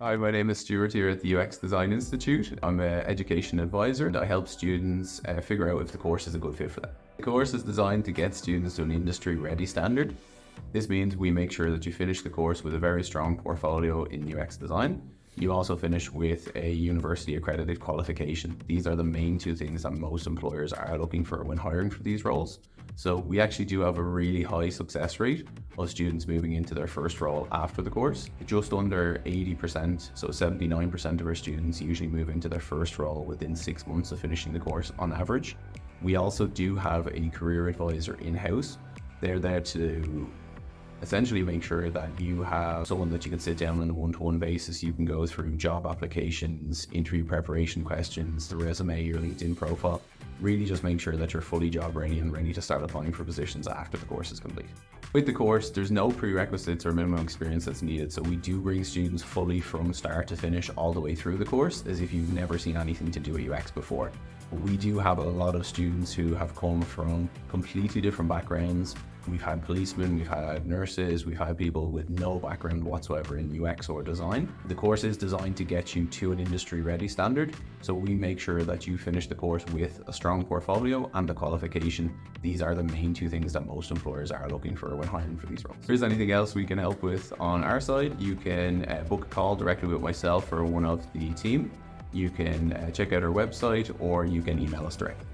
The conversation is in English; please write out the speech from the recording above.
Hi, my name is Stuart here at the UX Design Institute. I'm an education advisor and I help students figure out if the course is a good fit for them. The course is designed to get students to an industry-ready standard. This means we make sure that you finish the course with a very strong portfolio in UX design. You also finish with a university accredited qualification. These are the main two things that most employers are looking for when hiring for these roles. So we actually do have a really high success rate of students moving into their first role after the course. Just under 80%, so 79% of our students usually move into their first role within 6 months of finishing the course on average. We also do have a career advisor in-house. They're there to essentially make sure that you have someone that you can sit down on a one-to-one basis. You can go through job applications, interview preparation questions, the resume, your LinkedIn profile. Really just make sure that you're fully job ready and ready to start applying for positions after the course is complete. With the course, there's no prerequisites or minimum experience that's needed. So we do bring students fully from start to finish all the way through the course as if you've never seen anything to do with UX before. We do have a lot of students who have come from completely different backgrounds. We've had policemen, we've had nurses, we've had people with no background whatsoever in UX or design. The course is designed to get you to an industry-ready standard, so we make sure that you finish the course with a strong portfolio and a qualification. These are the main two things that most employers are looking for when hiring for these roles. If there's anything else we can help with on our side, you can book a call directly with myself or one of the team. You can check out our website or you can email us directly.